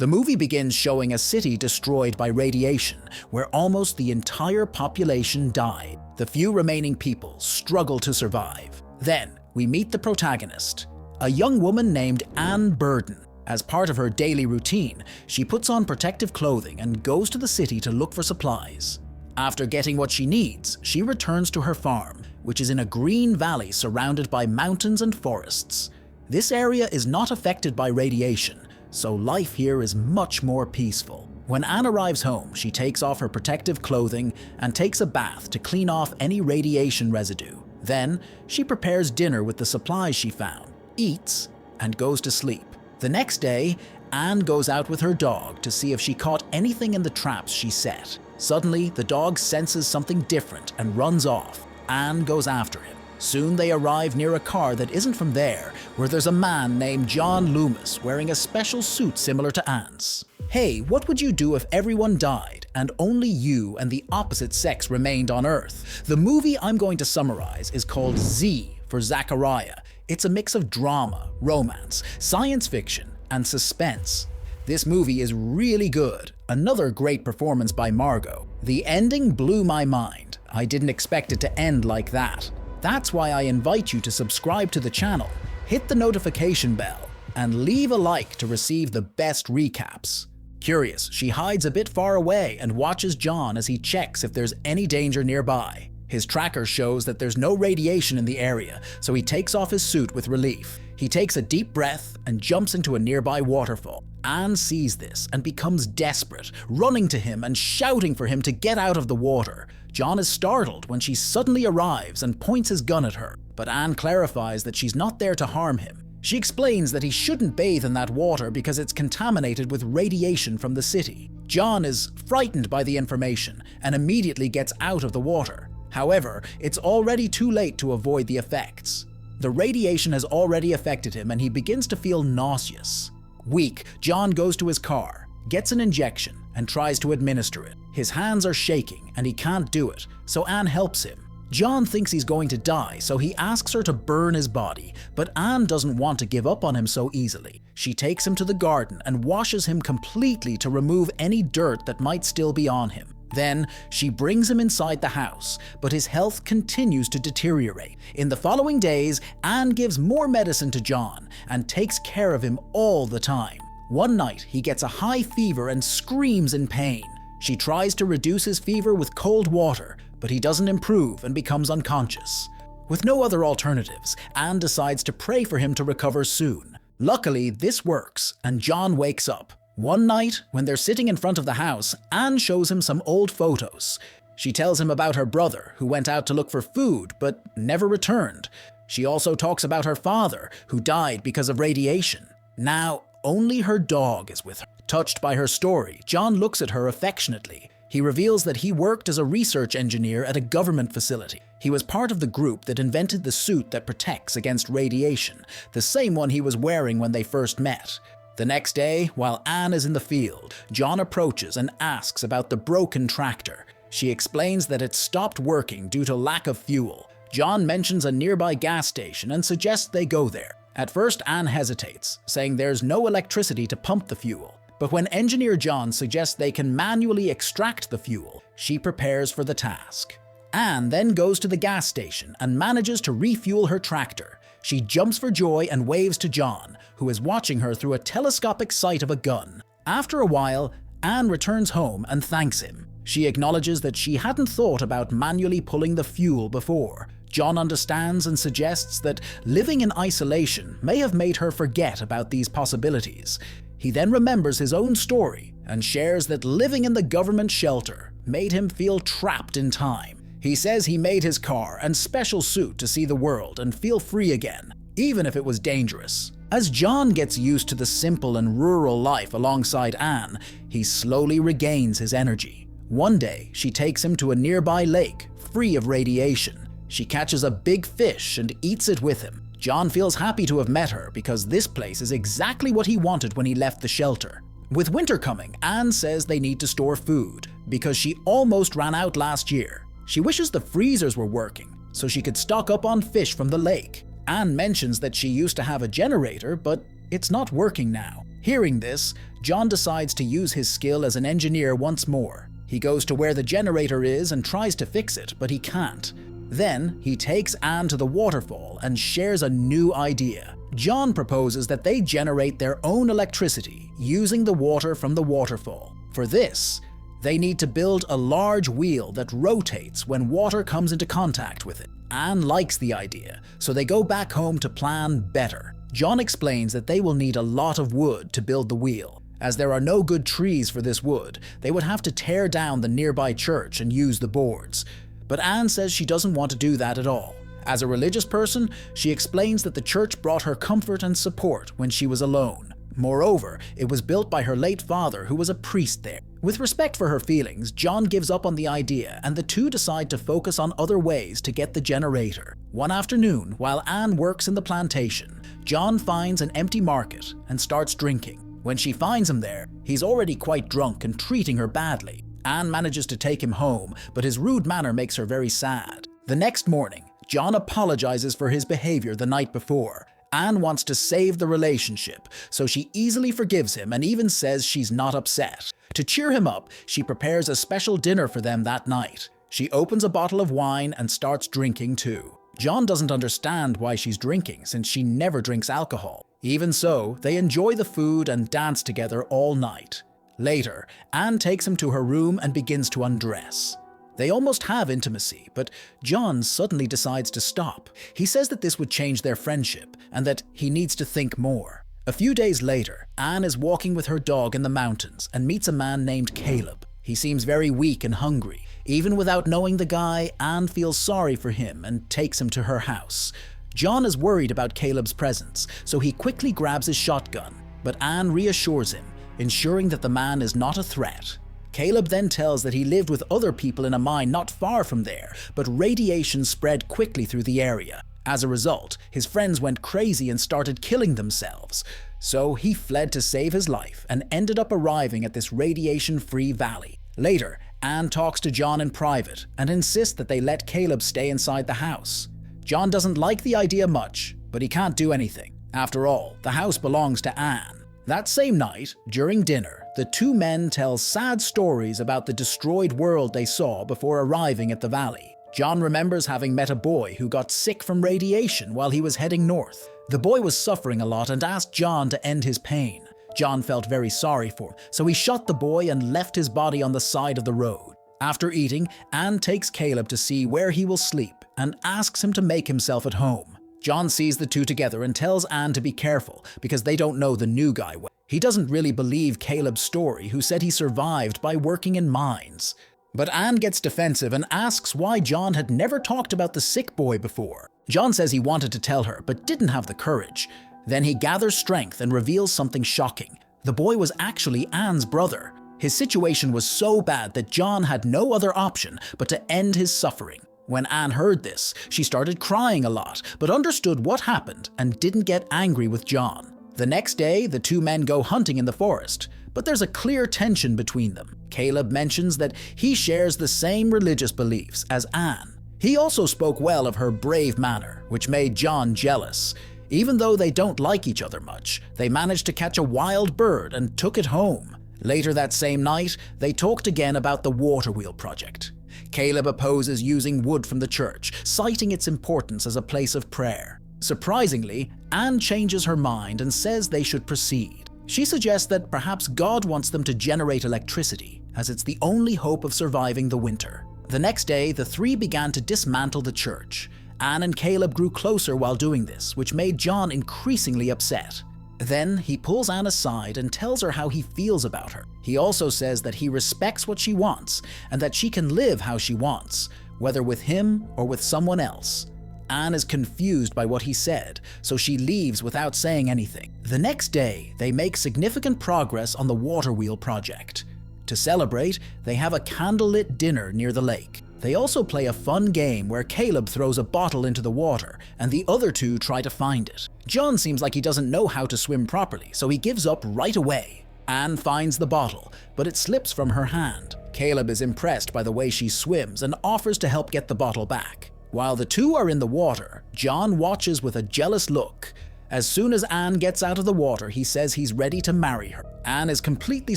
The movie begins showing a city destroyed by radiation, where almost the entire population died. The few remaining people struggle to survive. Then, we meet the protagonist, a young woman named Anne Burden. As part of her daily routine, she puts on protective clothing and goes to the city to look for supplies. After getting what she needs, she returns to her farm, which is in a green valley surrounded by mountains and forests. This area is not affected by radiation, so life here is much more peaceful. When Anne arrives home, she takes off her protective clothing and takes a bath to clean off any radiation residue. Then, she prepares dinner with the supplies she found, eats, and goes to sleep. The next day, Anne goes out with her dog to see if she caught anything in the traps she set. Suddenly, the dog senses something different and runs off. Anne goes after him. Soon they arrive near a car that isn't from there, where there's a man named John Loomis wearing a special suit similar to Anne's. Hey, what would you do if everyone died and only you and the opposite sex remained on Earth? The movie I'm going to summarize is called Z for Zachariah. It's a mix of drama, romance, science fiction, and suspense. This movie is really good. Another great performance by Margot. The ending blew my mind. I didn't expect it to end like that. That's why I invite you to subscribe to the channel, hit the notification bell, and leave a like to receive the best recaps. Curious, she hides a bit far away and watches John as he checks if there's any danger nearby. His tracker shows that there's no radiation in the area, so he takes off his suit with relief. He takes a deep breath and jumps into a nearby waterfall. Anne sees this and becomes desperate, running to him and shouting for him to get out of the water. John is startled when she suddenly arrives and points his gun at her, but Anne clarifies that she's not there to harm him. She explains that he shouldn't bathe in that water because it's contaminated with radiation from the city. John is frightened by the information and immediately gets out of the water. However, it's already too late to avoid the effects. The radiation has already affected him and he begins to feel nauseous. Weak, John goes to his car, gets an injection, and tries to administer it. His hands are shaking and he can't do it, so Anne helps him. John thinks he's going to die, so he asks her to burn his body, but Anne doesn't want to give up on him so easily. She takes him to the garden and washes him completely to remove any dirt that might still be on him. Then, she brings him inside the house, but his health continues to deteriorate. In the following days, Anne gives more medicine to John and takes care of him all the time. One night, he gets a high fever and screams in pain. She tries to reduce his fever with cold water, but he doesn't improve and becomes unconscious. With no other alternatives, Anne decides to pray for him to recover soon. Luckily, this works, and John wakes up. One night, when they're sitting in front of the house, Anne shows him some old photos. She tells him about her brother, who went out to look for food, but never returned. She also talks about her father, who died because of radiation. Now, only her dog is with her. Touched by her story, John looks at her affectionately. He reveals that he worked as a research engineer at a government facility. He was part of the group that invented the suit that protects against radiation, the same one he was wearing when they first met. The next day, while Anne is in the field, John approaches and asks about the broken tractor. She explains that it stopped working due to lack of fuel. John mentions a nearby gas station and suggests they go there. At first, Anne hesitates, saying there's no electricity to pump the fuel. But when Engineer John suggests they can manually extract the fuel, she prepares for the task. Anne then goes to the gas station and manages to refuel her tractor. She jumps for joy and waves to John, who is watching her through a telescopic sight of a gun. After a while, Anne returns home and thanks him. She acknowledges that she hadn't thought about manually pulling the fuel before. John understands and suggests that living in isolation may have made her forget about these possibilities. He then remembers his own story and shares that living in the government shelter made him feel trapped in time. He says he made his car and special suit to see the world and feel free again, even if it was dangerous. As John gets used to the simple and rural life alongside Anne, he slowly regains his energy. One day, she takes him to a nearby lake, free of radiation. She catches a big fish and eats it with him. John feels happy to have met her because this place is exactly what he wanted when he left the shelter. With winter coming, Anne says they need to store food because she almost ran out last year. She wishes the freezers were working so she could stock up on fish from the lake. Anne mentions that she used to have a generator, but it's not working now. Hearing this, John decides to use his skill as an engineer once more. He goes to where the generator is and tries to fix it, but he can't. Then, he takes Anne to the waterfall and shares a new idea. John proposes that they generate their own electricity using the water from the waterfall. For this, they need to build a large wheel that rotates when water comes into contact with it. Anne likes the idea, so they go back home to plan better. John explains that they will need a lot of wood to build the wheel. As there are no good trees for this wood, they would have to tear down the nearby church and use the boards. But Anne says she doesn't want to do that at all. As a religious person, she explains that the church brought her comfort and support when she was alone. Moreover, it was built by her late father, who was a priest there. With respect for her feelings, John gives up on the idea, and the two decide to focus on other ways to get the generator. One afternoon, while Anne works in the plantation, John finds an empty market and starts drinking. When she finds him there, he's already quite drunk and treating her badly. Anne manages to take him home, but his rude manner makes her very sad. The next morning, John apologizes for his behavior the night before. Anne wants to save the relationship, so she easily forgives him and even says she's not upset. To cheer him up, she prepares a special dinner for them that night. She opens a bottle of wine and starts drinking too. John doesn't understand why she's drinking, since she never drinks alcohol. Even so, they enjoy the food and dance together all night. Later, Anne takes him to her room and begins to undress. They almost have intimacy, but John suddenly decides to stop. He says that this would change their friendship and that he needs to think more. A few days later, Anne is walking with her dog in the mountains and meets a man named Caleb. He seems very weak and hungry. Even without knowing the guy, Anne feels sorry for him and takes him to her house. John is worried about Caleb's presence, so he quickly grabs his shotgun, but Anne reassures him, ensuring that the man is not a threat. Caleb then tells that he lived with other people in a mine not far from there, but radiation spread quickly through the area. As a result, his friends went crazy and started killing themselves. So he fled to save his life and ended up arriving at this radiation-free valley. Later, Anne talks to John in private and insists that they let Caleb stay inside the house. John doesn't like the idea much, but he can't do anything. After all, the house belongs to Anne. That same night, during dinner, the two men tell sad stories about the destroyed world they saw before arriving at the valley. John remembers having met a boy who got sick from radiation while he was heading north. The boy was suffering a lot and asked John to end his pain. John felt very sorry for him, so he shot the boy and left his body on the side of the road. After eating, Anne takes Caleb to see where he will sleep and asks him to make himself at home. John sees the two together and tells Anne to be careful because they don't know the new guy well. He doesn't really believe Caleb's story, who said he survived by working in mines. But Anne gets defensive and asks why John had never talked about the sick boy before. John says he wanted to tell her, but didn't have the courage. Then he gathers strength and reveals something shocking. The boy was actually Anne's brother. His situation was so bad that John had no other option but to end his suffering. When Anne heard this, she started crying a lot, but understood what happened and didn't get angry with John. The next day, the two men go hunting in the forest, but there's a clear tension between them. Caleb mentions that he shares the same religious beliefs as Anne. He also spoke well of her brave manner, which made John jealous. Even though they don't like each other much, they managed to catch a wild bird and took it home. Later that same night, they talked again about the water wheel project. Caleb opposes using wood from the church, citing its importance as a place of prayer. Surprisingly, Anne changes her mind and says they should proceed. She suggests that perhaps God wants them to generate electricity, as it's the only hope of surviving the winter. The next day, the three began to dismantle the church. Anne and Caleb grew closer while doing this, which made John increasingly upset. Then he pulls Anne aside and tells her how he feels about her. He also says that he respects what she wants and that she can live how she wants, whether with him or with someone else. Anne is confused by what he said, so she leaves without saying anything. The next day, they make significant progress on the water wheel project. To celebrate, they have a candlelit dinner near the lake. They also play a fun game where Caleb throws a bottle into the water and the other two try to find it. John seems like he doesn't know how to swim properly, so he gives up right away. Anne finds the bottle, but it slips from her hand. Caleb is impressed by the way she swims and offers to help get the bottle back. While the two are in the water, John watches with a jealous look. As soon as Anne gets out of the water, he says he's ready to marry her. Anne is completely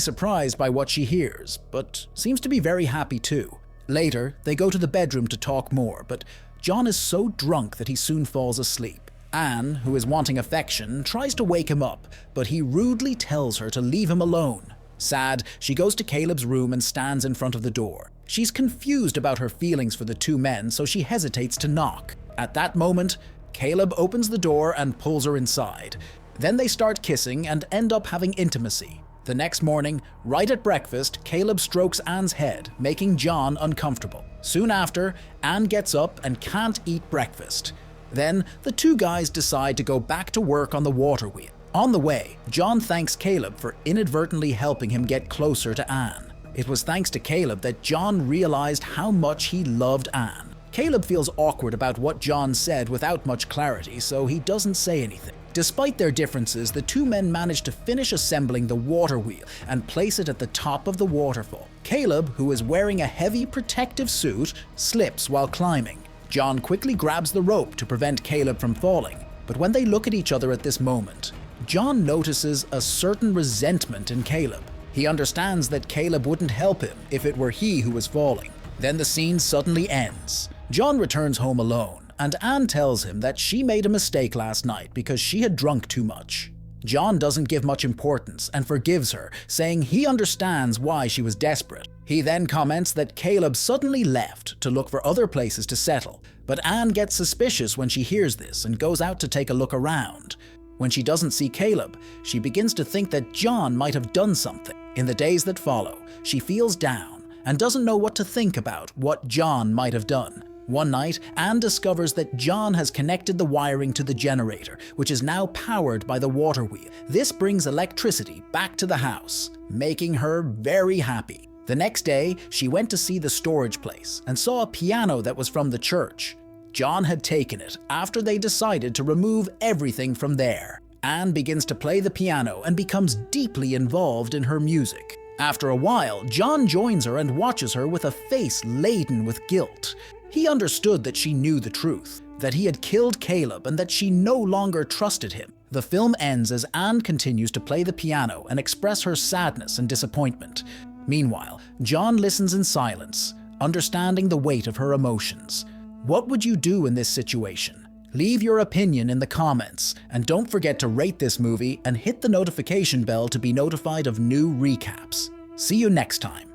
surprised by what she hears, but seems to be very happy too. Later, they go to the bedroom to talk more, but John is so drunk that he soon falls asleep. Anne, who is wanting affection, tries to wake him up, but he rudely tells her to leave him alone. Sad, she goes to Caleb's room and stands in front of the door. She's confused about her feelings for the two men, so she hesitates to knock. At that moment, Caleb opens the door and pulls her inside. Then they start kissing and end up having intimacy. The next morning, right at breakfast, Caleb strokes Anne's head, making John uncomfortable. Soon after, Anne gets up and can't eat breakfast. Then, the two guys decide to go back to work on the water wheel. On the way, John thanks Caleb for inadvertently helping him get closer to Anne. It was thanks to Caleb that John realized how much he loved Anne. Caleb feels awkward about what John said without much clarity, so he doesn't say anything. Despite their differences, the two men manage to finish assembling the water wheel and place it at the top of the waterfall. Caleb, who is wearing a heavy protective suit, slips while climbing. John quickly grabs the rope to prevent Caleb from falling, but when they look at each other at this moment, John notices a certain resentment in Caleb. He understands that Caleb wouldn't help him if it were he who was falling. Then the scene suddenly ends. John returns home alone, and Anne tells him that she made a mistake last night because she had drunk too much. John doesn't give much importance and forgives her, saying he understands why she was desperate. He then comments that Caleb suddenly left to look for other places to settle, but Anne gets suspicious when she hears this and goes out to take a look around. When she doesn't see Caleb, she begins to think that John might have done something. In the days that follow, she feels down and doesn't know what to think about what John might have done. One night, Anne discovers that John has connected the wiring to the generator, which is now powered by the water wheel. This brings electricity back to the house, making her very happy. The next day, she went to see the storage place and saw a piano that was from the church. John had taken it after they decided to remove everything from there. Anne begins to play the piano and becomes deeply involved in her music. After a while, John joins her and watches her with a face laden with guilt. He understood that she knew the truth, that he had killed Caleb and that she no longer trusted him. The film ends as Anne continues to play the piano and express her sadness and disappointment. Meanwhile, John listens in silence, understanding the weight of her emotions. What would you do in this situation? Leave your opinion in the comments, and don't forget to rate this movie and hit the notification bell to be notified of new recaps. See you next time.